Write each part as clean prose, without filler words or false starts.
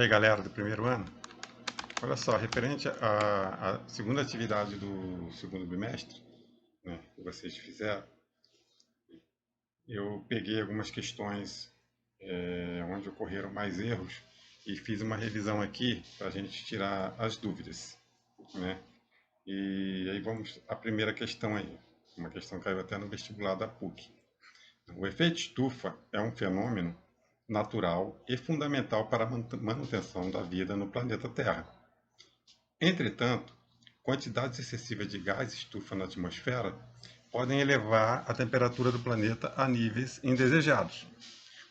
aí, galera do primeiro ano? Olha só, referente à segunda atividade do segundo bimestre, né, que vocês fizeram, eu peguei algumas questões onde ocorreram mais erros e fiz uma revisão aqui para a gente tirar as dúvidas, né? E aí vamos à primeira questão aí, uma questão que caiu até no vestibular da PUC. O efeito estufa é um fenômeno natural e fundamental para a manutenção da vida no planeta Terra. Entretanto, quantidades excessivas de gás estufa na atmosfera podem elevar a temperatura do planeta a níveis indesejados.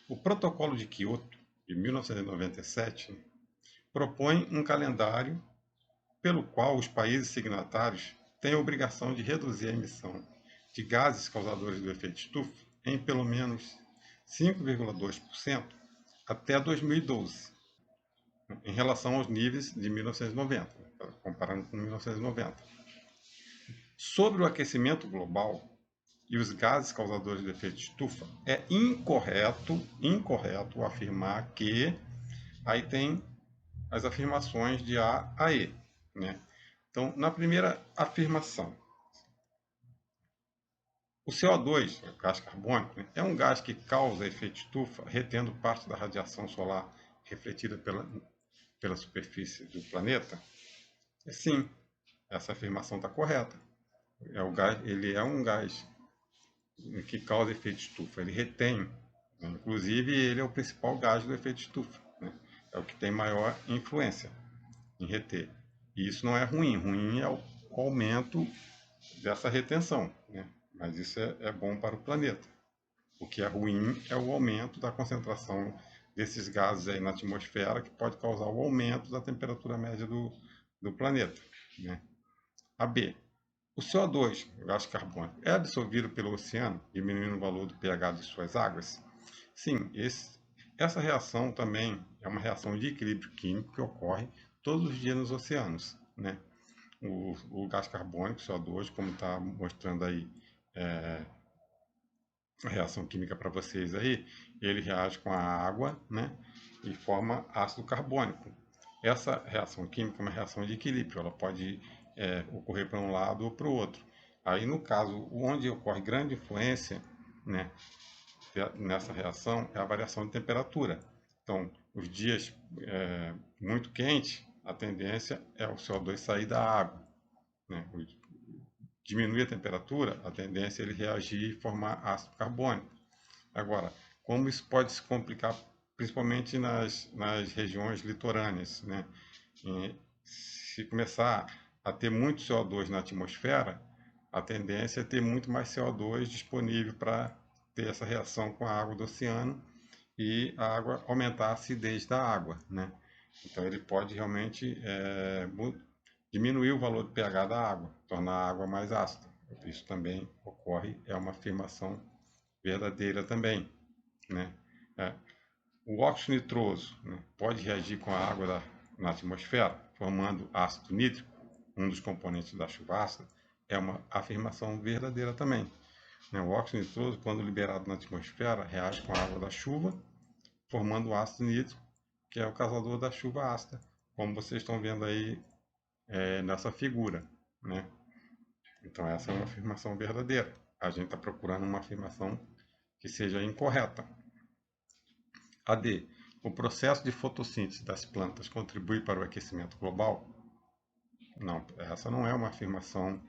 O Protocolo de Quioto, de 1997, propõe um calendário pelo qual os países signatários têm a obrigação de reduzir a emissão de gases causadores do efeito estufa em pelo menos 5,2% até 2012, em relação aos níveis de 1990, comparando com 1990. Sobre o aquecimento global e os gases causadores do efeito estufa, é incorreto afirmar que aí tem as afirmações de A a E, né? Então, na primeira afirmação, o CO2, o gás carbônico, né, é um gás que causa efeito estufa, retendo parte da radiação solar refletida pela superfície do planeta? Sim, essa afirmação está correta. Ele é um gás que causa efeito estufa, ele retém, né? Inclusive ele é o principal gás do efeito estufa, né? É o que tem maior influência em reter. E isso não é ruim, ruim é o aumento dessa retenção, né? Mas isso é bom para o planeta. O que é ruim é o aumento da concentração desses gases aí na atmosfera, que pode causar o aumento da temperatura média do planeta, né? A B. O CO2, o gás carbônico, é absorvido pelo oceano, diminuindo o valor do pH de suas águas? Sim, essa reação também é uma reação de equilíbrio químico que ocorre todos os dias nos oceanos, né? O gás carbônico, CO2, como está mostrando aí a reação química para vocês aí, ele reage com a água, né? E forma ácido carbônico. Essa reação química é uma reação de equilíbrio, ela pode ocorrer para um lado ou para o outro. Aí, no caso, onde ocorre grande influência, né, nessa reação é a variação de temperatura. Então, os dias muito quentes, a tendência é o CO2 sair da água, né? Diminuir a temperatura, a tendência é ele reagir e formar ácido carbônico. Agora, como isso pode se complicar, principalmente nas regiões litorâneas, né? Se começar a ter muito CO2 na atmosfera, a tendência é ter muito mais CO2 disponível para ter essa reação com a água do oceano e a água aumentar a acidez da água, né? Então ele pode realmente diminuir o valor do pH da água, tornar a água mais ácida. Isso também ocorre, é uma afirmação verdadeira também, né? O óxido nitroso, né, pode reagir com a água na atmosfera, formando ácido nítrico, um dos componentes da chuva ácida, é uma afirmação verdadeira também. Né? O óxido nitroso, quando liberado na atmosfera, reage com a água da chuva, formando o ácido nítrico, que é o causador da chuva ácida, como vocês estão vendo aí nessa figura, né? Então essa é uma afirmação verdadeira. A gente está procurando uma afirmação que seja incorreta. A D. O processo de fotossíntese das plantas contribui para o aquecimento global? Não, essa não é uma afirmação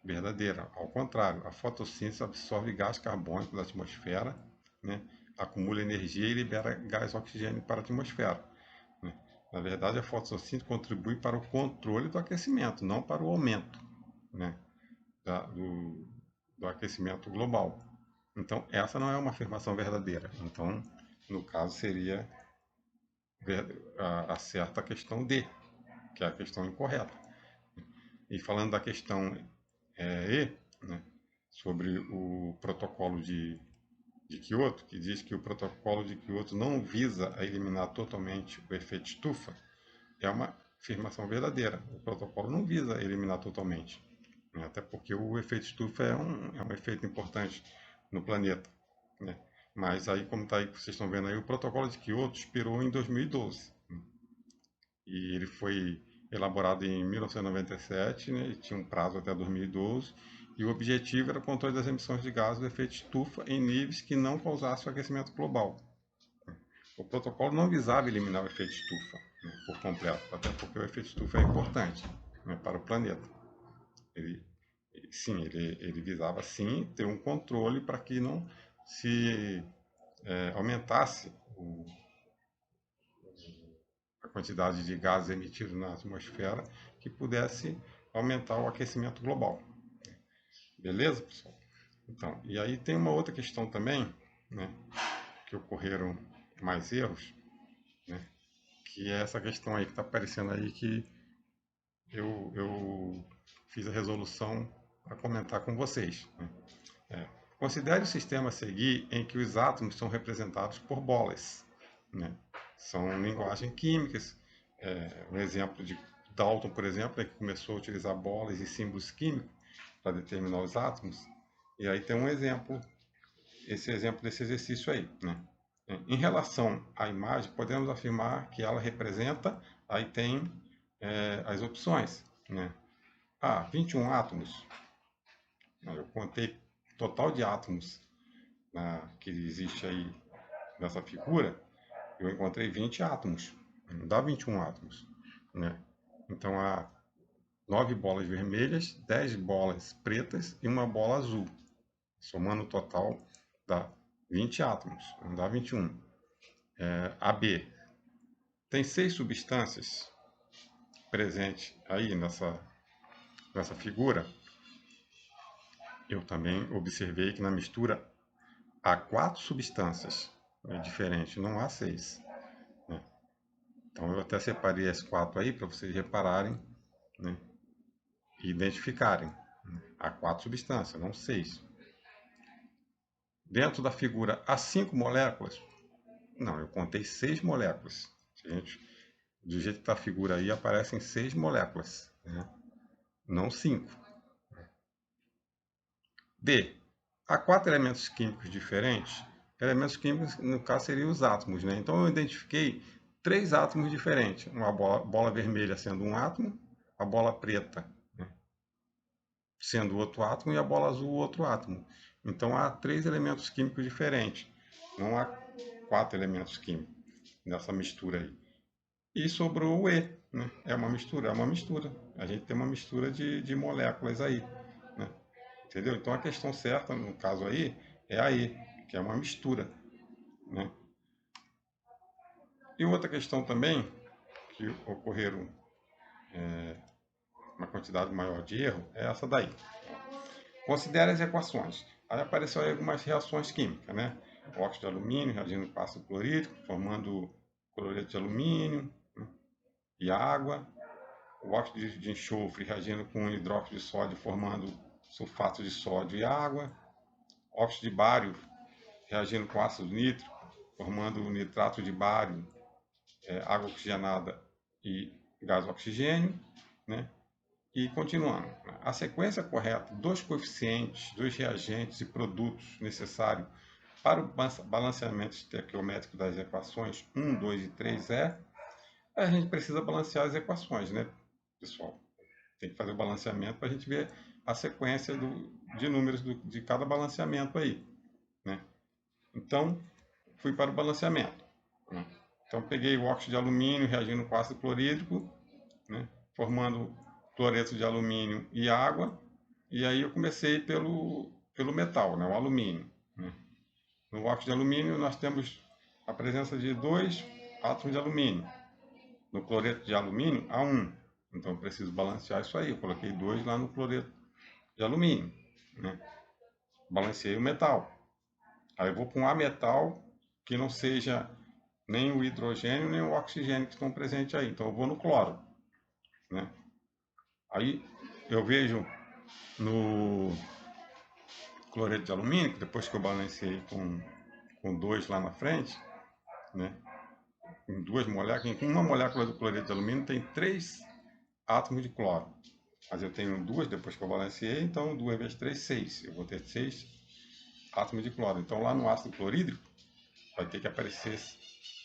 verdadeira. Ao contrário, a fotossíntese absorve gás carbônico da atmosfera, né? Acumula energia e libera gás oxigênio para a atmosfera, né? Na verdade, a fotossíntese contribui para o controle do aquecimento, não para o aumento, né, do aquecimento global. Então, essa não é uma afirmação verdadeira. Então, no caso, seria a certa questão D, que é a questão incorreta. E falando da questão E, né, sobre o protocolo de Quioto, que diz que o protocolo de Quioto não visa a eliminar totalmente o efeito estufa, é uma afirmação verdadeira. O protocolo não visa eliminar totalmente, né, até porque o efeito estufa é um efeito importante no planeta, né? Mas aí, como está aí, vocês estão vendo aí, o protocolo de Quioto expirou em 2012. e ele foi elaborado em 1997, né, e tinha um prazo até 2012, e o objetivo era o controle das emissões de gases do efeito estufa em níveis que não causassem o aquecimento global. O protocolo não visava eliminar o efeito estufa, né, por completo, até porque o efeito estufa é importante, né, para o planeta. Ele, sim, ele visava sim ter um controle para que não se aumentasse a quantidade de gases emitidos na atmosfera que pudesse aumentar o aquecimento global. Beleza, pessoal? Então, e aí tem uma outra questão também, né, que ocorreram mais erros, né, que é essa questão aí que está aparecendo aí que eu fiz a resolução para comentar com vocês. Né? Considere o sistema a seguir em que os átomos são representados por bolas. Né? São linguagens químicas. Um exemplo de Dalton, por exemplo, é que começou a utilizar bolas e símbolos químicos para determinar os átomos. E aí tem um exemplo, esse exemplo desse exercício aí. Né? Em relação à imagem, podemos afirmar que ela representa, aí tem as opções. Né? 21 átomos. Eu contei total de átomos que existe aí nessa figura, eu encontrei 20 átomos. Não dá 21 átomos. Né? Então há 9 bolas vermelhas, 10 bolas pretas e uma bola azul. Somando o total dá 20 átomos, não dá 21. AB. Tem 6 substâncias presentes aí nessa figura. Eu também observei que na mistura há 4 substâncias diferentes, não há 6. Né? Então eu até separei as 4 aí para vocês repararem, né, e identificarem. Há 4 substâncias, não 6. Dentro da figura há 5 moléculas? Não, eu contei 6 moléculas. Gente, do jeito que está a figura aí, aparecem 6 moléculas, né? Não 5. D. Há 4 elementos químicos diferentes. Elementos químicos, no caso, seriam os átomos, né? Então eu identifiquei 3 átomos diferentes. Uma bola vermelha sendo um átomo, a bola preta, né, sendo outro átomo, e a bola azul outro átomo. Então há 3 elementos químicos diferentes. Não há 4 elementos químicos nessa mistura aí. E sobrou o E, né? É uma mistura. A gente tem uma mistura de moléculas aí, né? Entendeu? Então a questão certa, no caso aí, é a E, que é uma mistura, né? E outra questão também, que ocorreram uma quantidade maior de erro, é essa daí. Considere as equações. Aí apareceu aí algumas reações químicas, né? O óxido de alumínio reagindo com ácido clorídrico, formando cloreto de alumínio, né, e água. O óxido de enxofre reagindo com hidróxido de sódio, formando sulfato de sódio e água. Óxido de bário reagindo com ácido nítrico, formando nitrato de bário, água oxigenada e gás oxigênio, né? E continuando, a sequência correta dos coeficientes, dos reagentes e produtos necessários para o balanceamento estequiométrico das equações 1, 2 e 3 a gente precisa balancear as equações, né, pessoal? Tem que fazer o balanceamento para a gente ver a sequência de números de cada balanceamento aí, né? Então, fui para o balanceamento. Né? Então, peguei o óxido de alumínio reagindo com ácido clorídrico, né, formando cloreto de alumínio e água. E aí eu comecei pelo metal, né, o alumínio. Né? No óxido de alumínio nós temos a presença de 2 átomos de alumínio. No cloreto de alumínio há 1. Então eu preciso balancear isso aí. Eu coloquei 2 lá no cloreto de alumínio. Né? Balanceei o metal. Aí eu vou para um ametal que não seja nem o hidrogênio nem o oxigênio que estão presentes aí. Então eu vou no cloro. Né? Aí eu vejo no cloreto de alumínio, depois que eu balanceei com 2 lá na frente, né? Em 2 moléculas, em uma molécula do cloreto de alumínio tem 3 átomos de cloro. Mas eu tenho 2 depois que eu balanceei, então 2 vezes 3, 6. Eu vou ter 6 átomos de cloro. Então lá no ácido clorídrico vai ter que aparecer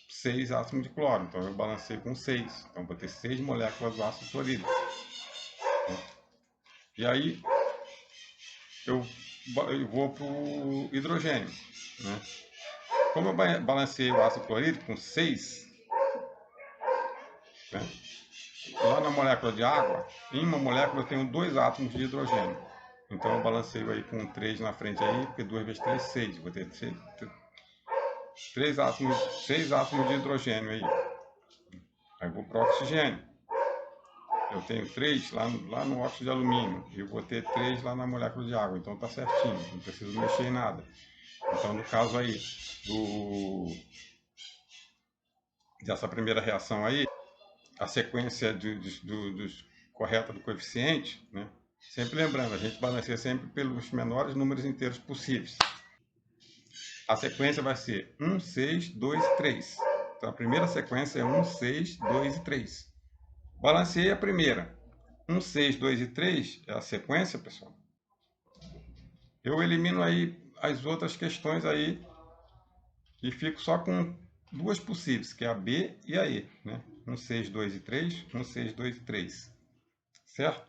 6 átomos de cloro. Então eu balanceio com 6. Então vou ter 6 moléculas do ácido clorídrico. E aí eu vou para o hidrogênio. Né? Como eu balanceei o ácido clorídrico com 6, né? Lá na molécula de água, em uma molécula eu tenho 2 átomos de hidrogênio. Então eu balanceio aí com 3 na frente aí, porque 2 vezes 3 6. Vou ter 6 átomos de hidrogênio aí. Aí vou para o oxigênio. Eu tenho 3 lá no óxido de alumínio. E eu vou ter 3 lá na molécula de água. Então tá certinho, não preciso mexer em nada. Então no caso aí dessa primeira reação aí, a sequência correta do coeficiente, né? Sempre lembrando, a gente balanceia sempre pelos menores números inteiros possíveis. A sequência vai ser 1, 6, 2 e 3. Então a primeira sequência é 1, 6, 2 e 3. Balanceei a primeira. 1, 6, 2 e 3 é a sequência, pessoal. Eu elimino aí as outras questões aí e fico só com duas possíveis, que é a B e a E, né? 1, 6, 2 e 3, 1, 6, 2 e 3. Certo?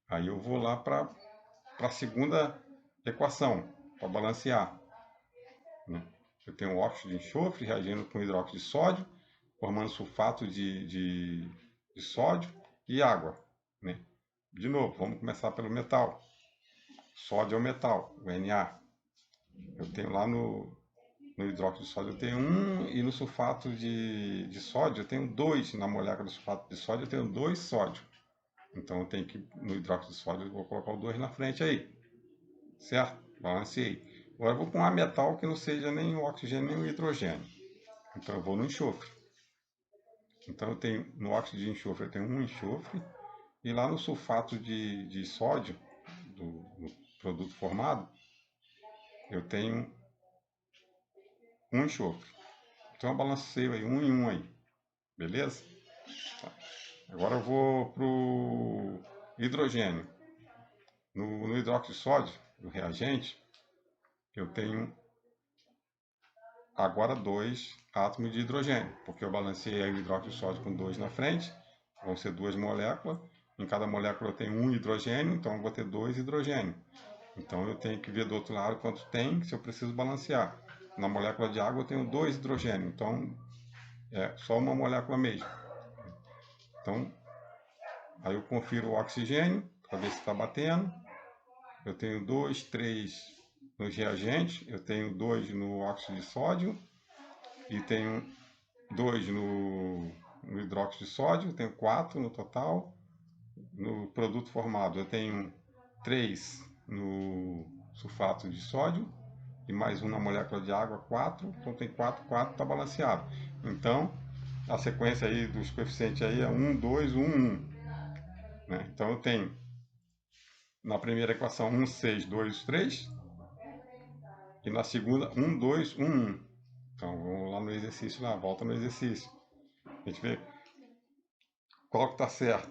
Aí eu vou lá para a segunda equação, para balancear. Né? Eu tenho óxido de enxofre reagindo com hidróxido de sódio, formando sulfato de sódio e água. Né? De novo, vamos começar pelo metal. Sódio é o metal, o Na. Eu tenho lá no hidróxido de sódio eu tenho 1 e no sulfato de sódio eu tenho 2. Na molécula do sulfato de sódio eu tenho 2 sódio. Então eu tenho que, no hidróxido de sódio, eu vou colocar o 2 na frente aí. Certo? Balanceei. Agora eu vou com um metal que não seja nem o oxigênio nem o hidrogênio. Então eu vou no enxofre. Então eu tenho, no óxido de enxofre eu tenho um enxofre. E lá no sulfato de sódio, do produto formado, eu tenho um enxofre. Então eu balanceio aí, um em um aí. Beleza? Tá. Agora eu vou para o hidrogênio. No hidróxido de sódio, no reagente, eu tenho agora 2 átomos de hidrogênio, porque eu balanceei o hidróxido de sódio com 2 na frente, vão ser 2 moléculas, em cada molécula eu tenho um hidrogênio, então eu vou ter 2 hidrogênios. Então eu tenho que ver do outro lado quanto tem, se eu preciso balancear. Na molécula de água eu tenho 2 hidrogênios, então é só uma molécula mesmo. Então, aí eu confiro o oxigênio, para ver se está batendo. Eu tenho 2, 3 nos reagentes, eu tenho 2 no óxido de sódio e tenho 2 no hidróxido de sódio, eu tenho 4 no total. No produto formado eu tenho 3 no sulfato de sódio e mais um na molécula de água, 4. Então tem 4, 4, está balanceado. Então a sequência aí dos coeficientes aí é 1, 2, 1, 1. Né? Então eu tenho na primeira equação 1, 6, 2, 3. E na segunda 1, 2, 1, 1. Então vamos lá no exercício, lá, volta no exercício. A gente vê qual que está certo.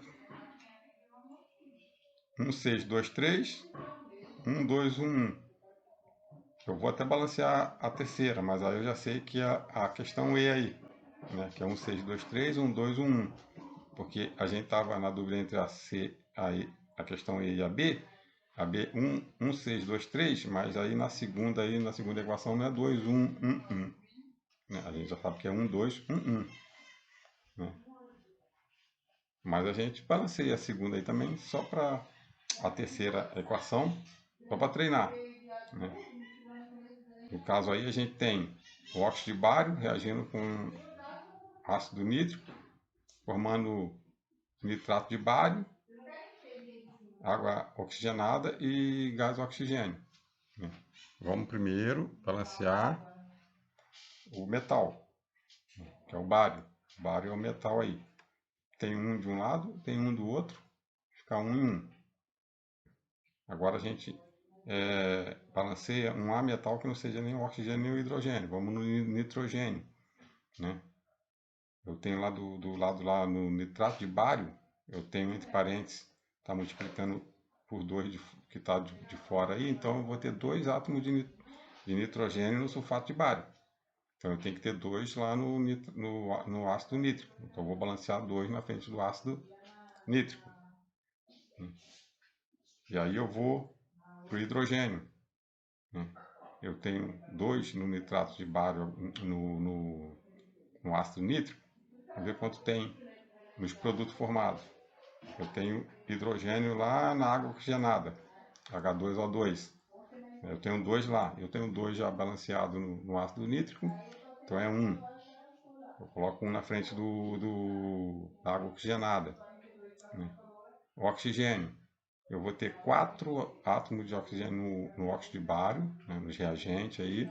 1, 6, 2, 3. 1, 2, 1, 1. Eu vou até balancear a terceira, mas aí eu já sei que a questão E aí, né? Que é 1, 6, 2, 3, 1, 2, 1, 1. Porque a gente estava na dúvida entre a C, a questão E e a B. A B 1, 6, 2, 3, mas aí na segunda equação não é 2, 1, 1, 1. Né? A gente já sabe que é 1, 2, 1, 1. Né? Mas a gente balanceia a segunda aí também, só para a terceira equação, só para treinar. Né? No caso aí a gente tem o óxido de bário reagindo com ácido nítrico, formando nitrato de bário, água oxigenada e gás oxigênio. Né? Vamos primeiro balancear o metal, que é o bário. O bário é o metal aí. Tem um de um lado, tem um do outro, fica um em um. Agora a gente balanceia um A metal que não seja nem o oxigênio nem o hidrogênio. Vamos no nitrogênio. Né? Eu tenho lá do lado lá no nitrato de bário, eu tenho entre parênteses, está multiplicando por 2 que está de fora aí, então eu vou ter 2 átomos de nitrogênio no sulfato de bário. Então eu tenho que ter 2 lá no ácido nítrico. Então eu vou balancear 2 na frente do ácido nítrico. E aí eu vou para o hidrogênio, né? Eu tenho 2 no nitrato de bário no ácido nítrico. Vamos ver quanto tem nos produtos formados. Eu tenho hidrogênio lá na água oxigenada, H2O2. Eu tenho 2 lá. Eu tenho 2 já balanceado no ácido nítrico, então é 1. Eu coloco 1 na frente da água oxigenada, né? O oxigênio. Eu vou ter 4 átomos de oxigênio no óxido de bário, né, nos reagentes aí,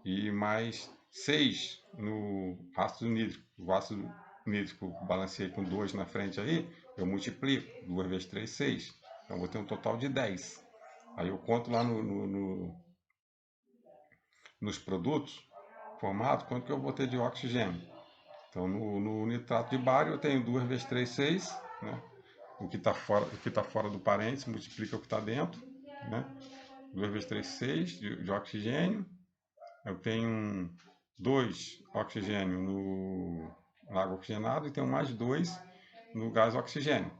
e mais 6 no ácido nítrico. O ácido nítrico balanceei com 2 na frente aí, eu multiplico. 2 vezes 3, 6. Então eu vou ter um total de 10. Aí eu conto lá nos produtos formados quanto que eu vou ter de oxigênio. Então no nitrato de bário eu tenho 2 vezes 3, 6. Né? O que está fora do parênteses multiplica o que está dentro. Né? 2 vezes 3, 6 de oxigênio. Eu tenho 2 oxigênio na água oxigenada e tenho mais 2 no gás oxigênio.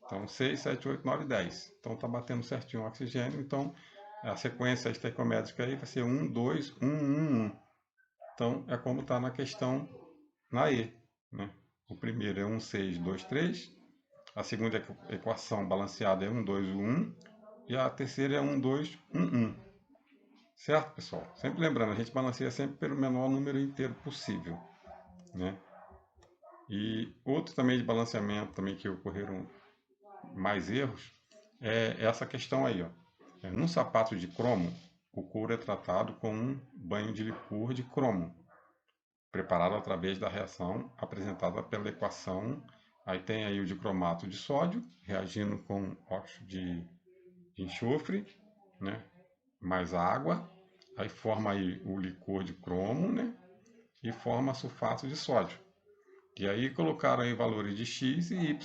Então 6, 7, 8, 9, 10. Então está batendo certinho o oxigênio. Então a sequência estequiométrica aí vai ser 1, 2, 1, 1, 1. Então é como está na questão na E. Né? O primeiro é 1, 6, 2, 3. A segunda equação balanceada é 1, 2, 1. E a terceira é 1, 2, 1, 1. Certo, pessoal? Sempre lembrando, a gente balanceia sempre pelo menor número inteiro possível. Né? E outro também de balanceamento também que ocorreram mais erros é essa questão aí. Ó. Num sapato de cromo, o couro é tratado com um banho de licor de cromo, preparado através da reação apresentada pela equação. Aí tem aí o dicromato de sódio reagindo com óxido de enxofre, né? Mais água, aí forma aí o licor de cromo, né? E forma sulfato de sódio. E aí colocaram aí valores de x e y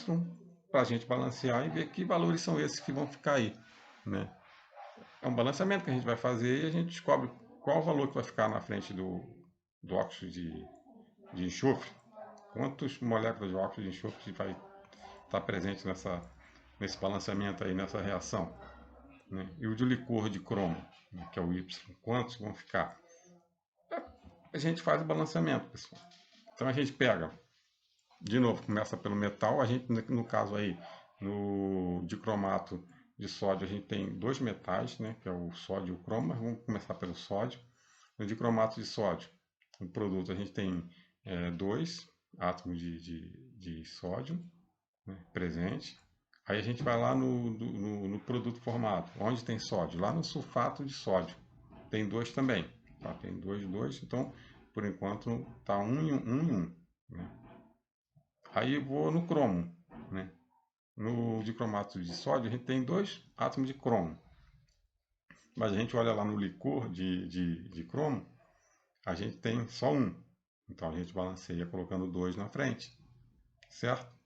para a gente balancear e ver que valores são esses que vão ficar aí, né? É um balanceamento que a gente vai fazer e a gente descobre qual o valor que vai ficar na frente do óxido de enxofre, quantas moléculas de óxido de enxofre vai estar presente nesse balanceamento aí, nessa reação. Né? E o de licor de cromo, né, que é o Y, quantos vão ficar? A gente faz o balanceamento, pessoal. Então a gente pega, de novo, começa pelo metal, a gente, no caso aí, no dicromato de sódio, a gente tem 2 metais, né, que é o sódio e o cromo, mas vamos começar pelo sódio. No dicromato de sódio, no produto, a gente tem 2 átomos de sódio, né, presente. Aí a gente vai lá no produto formado, onde tem sódio, lá no sulfato de sódio, tem 2 também, tá? Tem 2, 2, então por enquanto está 1 e 1 e 1. Né? Aí eu vou no cromo, né? No dicromato de sódio a gente tem 2 átomos de cromo, mas a gente olha lá no licor de cromo, a gente tem só 1, então a gente balanceia colocando 2 na frente, certo?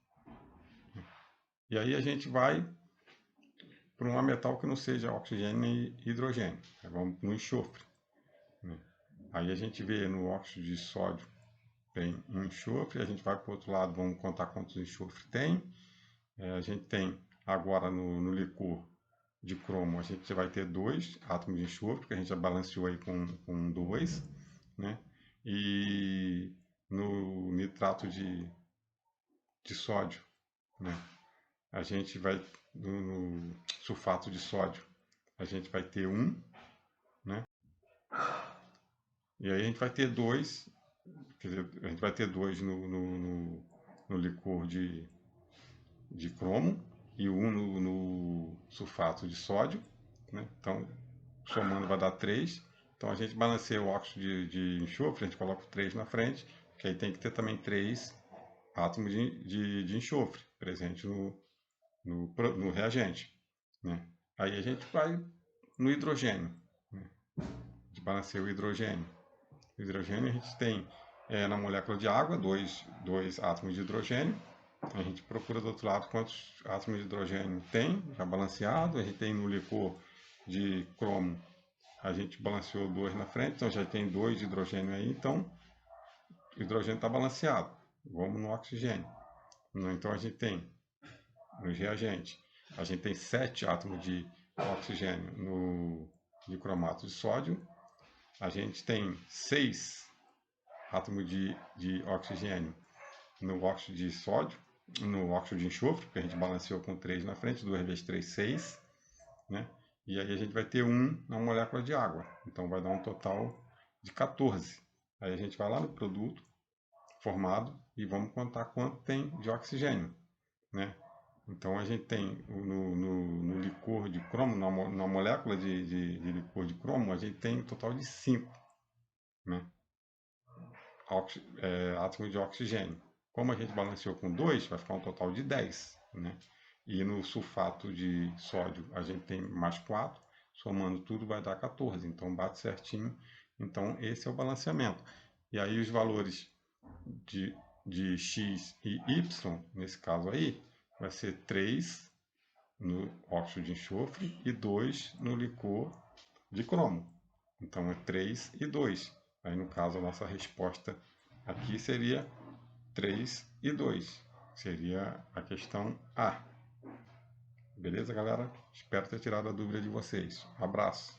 E aí a gente vai para um metal que não seja oxigênio e hidrogênio. Vamos no enxofre. Né? Aí a gente vê no óxido de sódio tem um enxofre, a gente vai para o outro lado, vamos contar quantos enxofre tem. A gente tem agora no licor de cromo, a gente vai ter 2 átomos de enxofre, que a gente já balanceou aí com 2. Né? E no nitrato de sódio, né? A gente vai no sulfato de sódio, a gente vai ter 1, né? E aí a gente vai ter 2, quer dizer, a gente vai ter 2 no licor de cromo e 1 no sulfato de sódio, né? Então, somando vai dar 3. Então a gente balanceia o óxido de enxofre, a gente coloca o 3 na frente, que aí tem que ter também 3 átomos de enxofre presente no reagente. Né? Aí a gente vai no hidrogênio, né? De balancear o hidrogênio. O hidrogênio a gente tem na molécula de água 2 átomos de hidrogênio. A gente procura do outro lado quantos átomos de hidrogênio tem, já balanceado. A gente tem no licor de cromo a gente balanceou 2 na frente, então já tem 2 de hidrogênio aí, então o hidrogênio está balanceado. Vamos no oxigênio. Então a gente tem, nos reagentes, a gente tem 7 átomos de oxigênio no dicromato de sódio, a gente tem 6 átomos de oxigênio no óxido de sódio, no óxido de enxofre, que a gente balanceou com 3 na frente, 2 vezes 3, 6, né? E aí a gente vai ter 1 na molécula de água, então vai dar um total de 14. Aí a gente vai lá no produto formado e vamos contar quanto tem de oxigênio, né? Então a gente tem no licor de cromo, na molécula de licor de cromo, a gente tem um total de 5, né? Átomos de oxigênio. Como a gente balanceou com 2, vai ficar um total de 10, né? E no sulfato de sódio a gente tem mais 4, somando tudo vai dar 14, então bate certinho. Então esse é o balanceamento. E aí os valores de X e Y, nesse caso aí, vai ser 3 no óxido de enxofre e 2 no licor de cromo. Então é 3 e 2. Aí no caso a nossa resposta aqui seria 3 e 2. Seria a questão A. Beleza, galera? Espero ter tirado a dúvida de vocês. Abraço.